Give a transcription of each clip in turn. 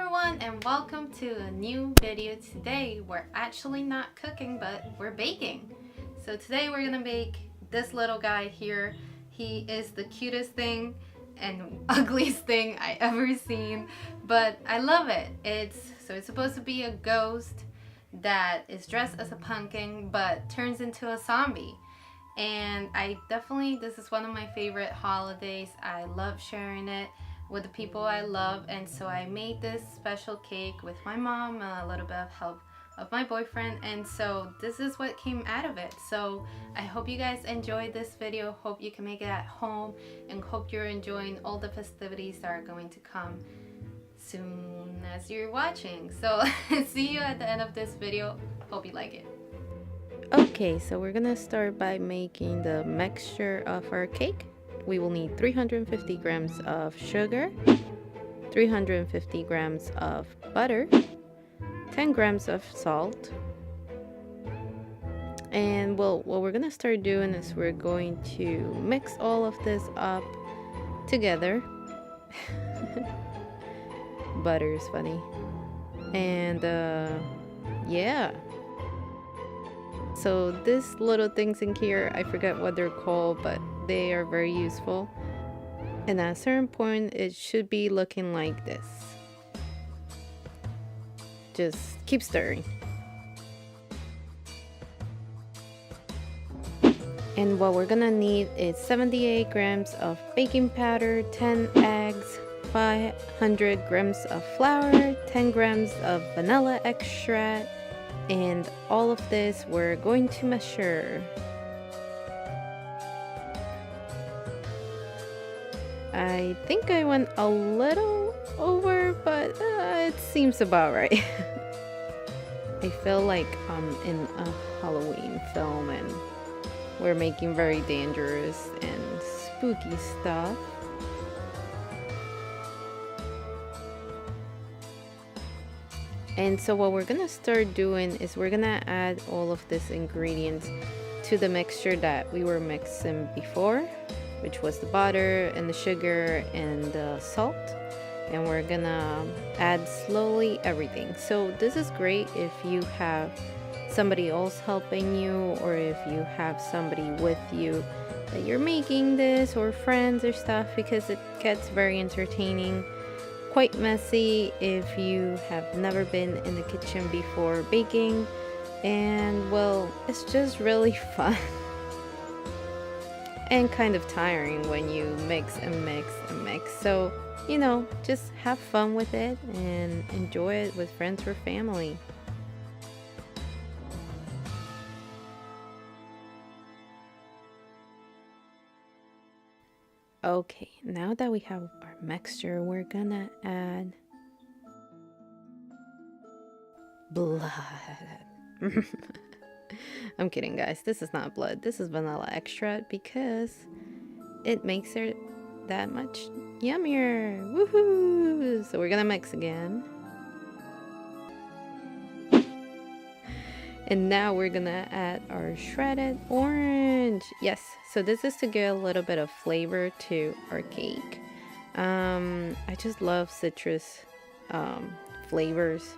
everyone, and welcome to a new video. Today we're actually not cooking, but we're baking. So today we're gonna bake this little guy here. He is the cutest thing and ugliest thing I ever seen, but I love it. It's supposed to be a ghost that is dressed as a pumpkin but turns into a zombie. And this is one of my favorite holidays. I love sharing it with the people I love, and so I made this special cake with my mom, a little bit of help of my boyfriend, and so this is what came out of it. So I hope you guys enjoyed this video, hope you can make it at home, and hope you're enjoying all the festivities that are going to come soon as you're watching. So see you at the end of this video. Hope you like it. Okay, so we're gonna start by making the mixture of our cake. We will need 350 grams of sugar, 350 grams of butter, 10 grams of salt. And well, what we're gonna start doing is we're going to mix all of this up together. Butter is funny. And yeah. So these little things in here, I forget what they're called, but they are very useful. And at a certain point, it should be looking like this. Just keep stirring. And what we're gonna need is 78 grams of baking powder, 10 eggs, 500 grams of flour, 10 grams of vanilla extract, and all of this we're going to measure. I think I went a little over, but it seems about right. I feel like I'm in a Halloween film and we're making very dangerous and spooky stuff. And so what we're gonna start doing is we're gonna add all of these ingredients to the mixture that we were mixing before, which was the butter and the sugar and the salt. And we're gonna add slowly everything. So this is great if you have somebody else helping you, or if you have somebody with you that you're making this, or friends or stuff, because it gets very entertaining. Quite messy if you have never been in the kitchen before baking, and well, it's just really fun and kind of tiring when you mix and mix and mix. So you know, just have fun with it and enjoy it with friends or family. Okay, now that we have our mixture, we're gonna add blood. I'm kidding, guys. This is not blood. This is vanilla extract because it makes it that much yummier. Woohoo! So we're gonna mix again. And now we're gonna add our shredded orange. Yes, so this is to give a little bit of flavor to our cake. I just love citrus flavors.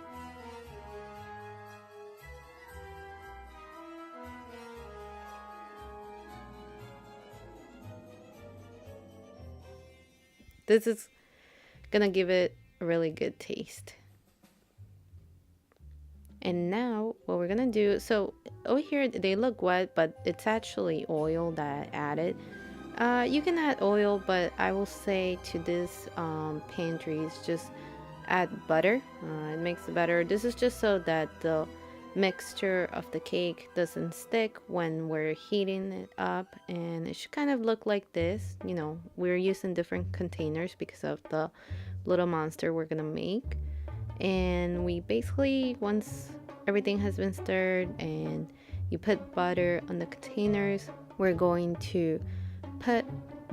This is gonna give it a really good taste. And now what we're gonna do, so over here they look wet, but it's actually oil that I added. You can add oil, but I will say to this pantries, just add butter. It makes it better. This is just so that the mixture of the cake doesn't stick when we're heating it up, and it should kind of look like this. You know, we're using different containers because of the little monster we're gonna make. And we basically, once everything has been stirred and you put butter on the containers, we're going to put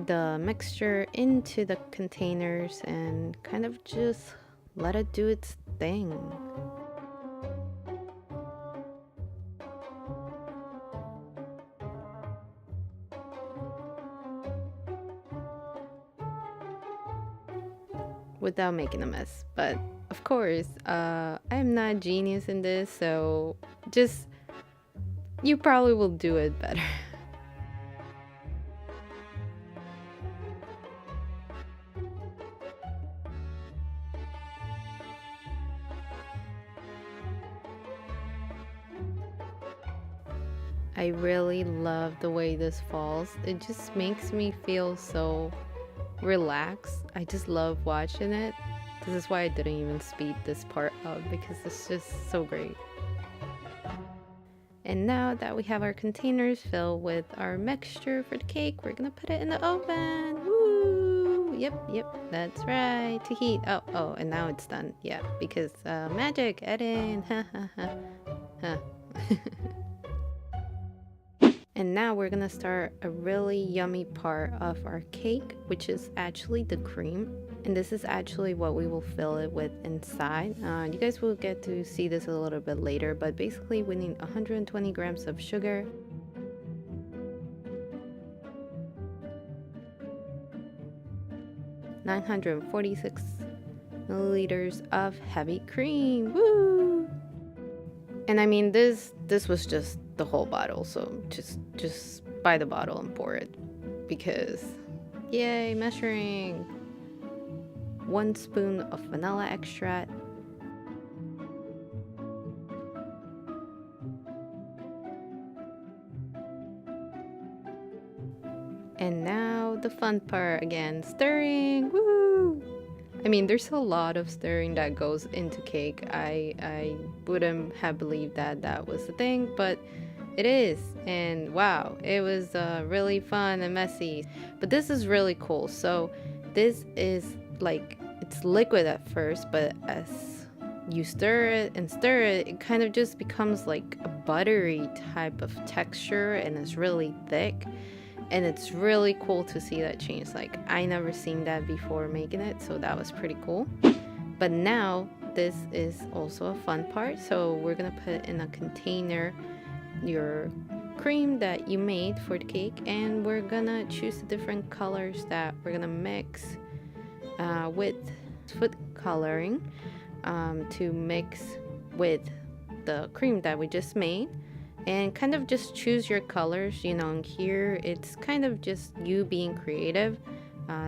the mixture into the containers and kind of just let it do its thing. without making a mess. But of course, I am not a genius in this, so just you probably will do it better. I really love the way this falls. It just makes me feel so relaxed. I just love watching it. This is why I didn't even speed this part up, because it's just so great. And now that we have our containers filled with our mixture for the cake, we're gonna put it in the oven. Woo! Yep, that's right. To heat. Oh, and now it's done. Yeah, because magic, Eden. Ha ha ha. Huh. And now we're gonna start a really yummy part of our cake, which is actually the cream. And this is actually what we will fill it with inside. You guys will get to see this a little bit later, but basically we need 120 grams of sugar, 946 milliliters of heavy cream. Woo! And I mean, this was just the whole bottle, so just buy the bottle and pour it, because yay, measuring. 1 spoon of vanilla extract, and now the fun part again, stirring. Woo! I mean, there's a lot of stirring that goes into cake. I wouldn't have believed that was the thing, but it is. And wow, it was really fun and messy. But this is really cool. So this is like, it's liquid at first, but as you stir it, it kind of just becomes like a buttery type of texture, and it's really thick. And it's really cool to see that change. Like, I never seen that before making it, so that was pretty cool. But now this is also a fun part. So we're gonna put in a container your cream that you made for the cake, and we're gonna choose the different colors that we're gonna mix with food coloring to mix with the cream that we just made. And kind of just choose your colors, you know. And here it's kind of just you being creative,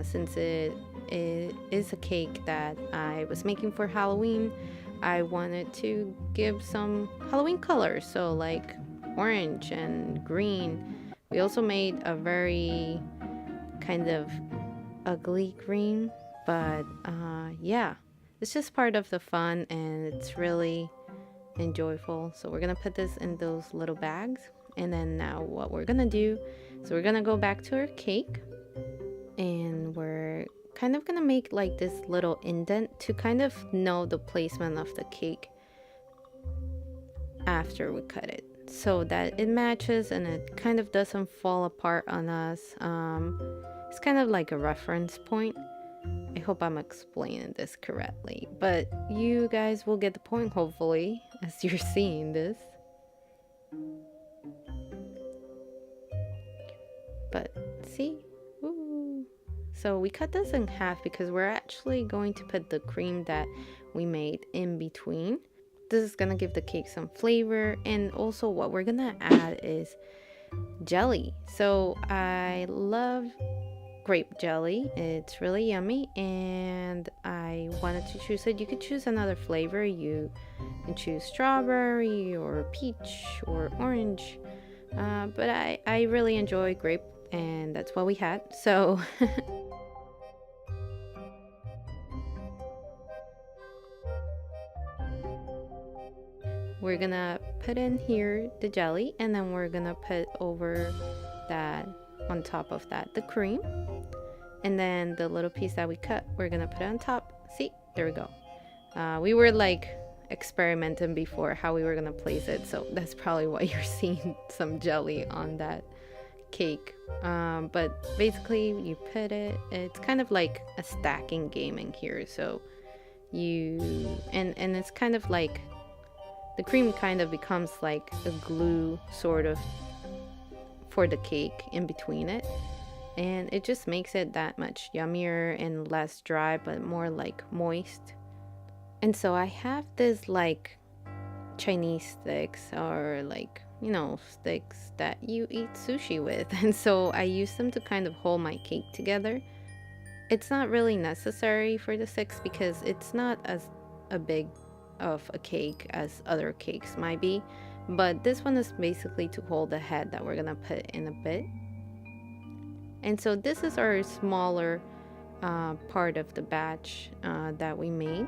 since it is a cake that I was making for Halloween. I wanted to give some Halloween colors, so like orange and green. We also made a very kind of ugly green, but yeah, it's just part of the fun, and it's really enjoyable. So we're gonna put this in those little bags, and then now what we're gonna do, so we're gonna go back to our cake, and we're kind of gonna make like this little indent to kind of know the placement of the cake after we cut it, so that it matches and it kind of doesn't fall apart on us. It's kind of like a reference point. I hope I'm explaining this correctly, but you guys will get the point, hopefully, as you're seeing this. But see? Ooh. So we cut this in half because we're actually going to put the cream that we made in between. This is gonna give the cake some flavor, and also what we're gonna add is jelly. So I love grape jelly, it's really yummy, and I wanted to choose it. You could choose another flavor, you can choose strawberry or peach or orange, but I really enjoy grape, and that's what we had. So we're gonna put in here the jelly, and then we're gonna put over that, on top of that, the cream. And then the little piece that we cut, we're gonna put it on top. See, there we go. We were like experimenting before how we were gonna place it, so that's probably why you're seeing some jelly on that cake. But basically you put it, it's kind of like a stacking game in here. So you, and it's kind of like the cream kind of becomes like a glue sort of for the cake in between it. and it just makes it that much yummier and less dry, but more like moist. And so I have this like Chinese sticks, or like, you know, sticks that you eat sushi with. And so I use them to kind of hold my cake together. It's not really necessary for the sticks because it's not as a big of a cake as other cakes might be. But this one is basically to hold the head that we're gonna put in a bit. And so this is our smaller part of the batch that we made.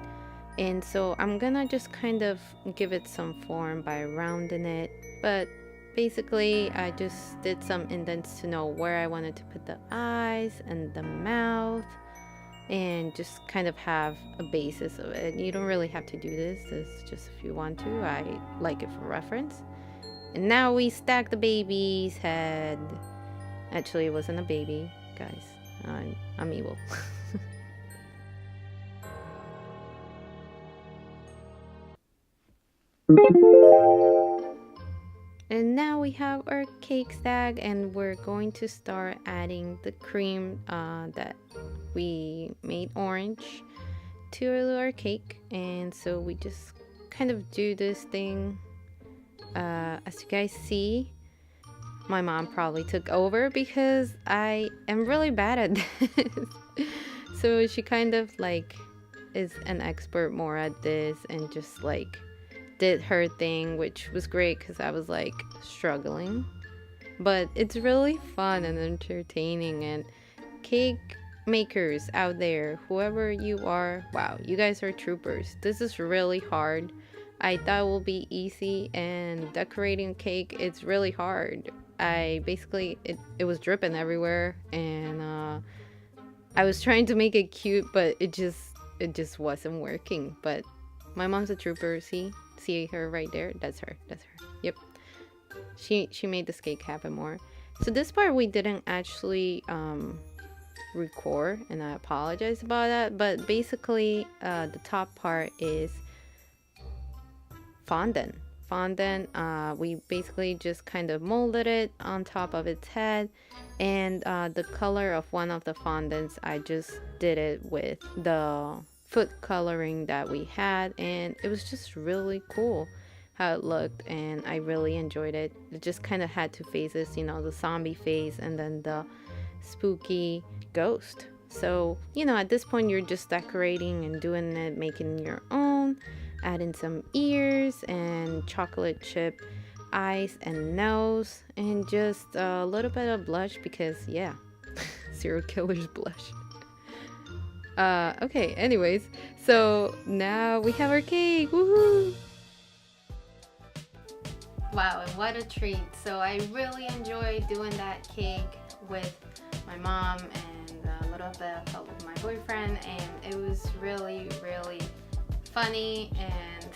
And so I'm gonna just kind of give it some form by rounding it. But basically I just did some indents to know where I wanted to put the eyes and the mouth, and just kind of have a basis of it. You don't really have to do this. It's just if you want to. I like it for reference. And now we stack the baby's head. Actually, it wasn't a baby, guys. I'm evil. And now we have our cake stack, and we're going to start adding the cream that we made orange to our cake. And so we just kind of do this thing. As you guys see, my mom probably took over because I am really bad at this. So she kind of like is an expert more at this, and just like did her thing, which was great because I was like struggling. But it's really fun and entertaining, and cake makers out there, whoever you are, wow, you guys are troopers. This is really hard. I thought it will be easy, and decorating cake, it's really hard. I basically, it was dripping everywhere, and I was trying to make it cute, but it just wasn't working. But my mom's a trooper. See her right there? That's her. Yep. She made this cake happen more. So this part we didn't actually record, and I apologize about that. But basically, the top part is fondant. We basically just kind of molded it on top of its head, and the color of one of the fondants, I just did it with the food coloring that we had, and it was just really cool how it looked, and I really enjoyed it. It just kind of had two phases, you know, the zombie phase and then the spooky ghost. So, you know, at this point you're just decorating and doing it, making your own, adding some ears and chocolate chip eyes and nose, and just a little bit of blush because yeah, serial killer's blush. Okay, anyways, so now we have our cake. Woohoo! Wow, and what a treat. So I really enjoyed doing that cake with my mom and a little bit of help with my boyfriend, and it was really, really funny, and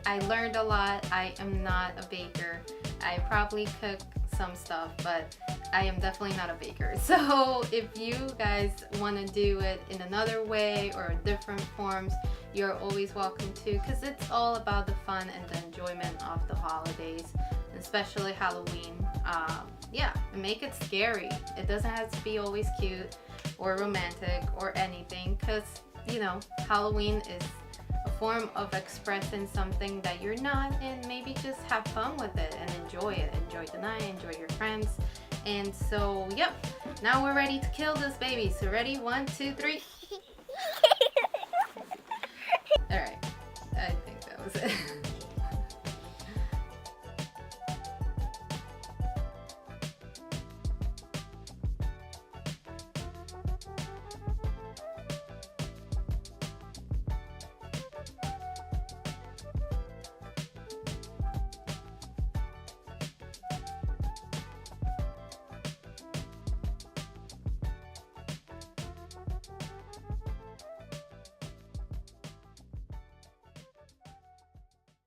I learned a lot. I am not a baker. I probably cook some stuff, but I am definitely not a baker. So if you guys want to do it in another way or different forms, you're always welcome to, because it's all about the fun and the enjoyment of the holidays, especially Halloween. Yeah, make it scary. It doesn't have to be always cute or romantic or anything, because you know, Halloween is a form of expressing something that you're not, and maybe just have fun with it and enjoy it. Enjoy the night, enjoy your friends. And so, yep, now we're ready to kill this baby. So ready? 1, 2, 3. All right, I think that was it.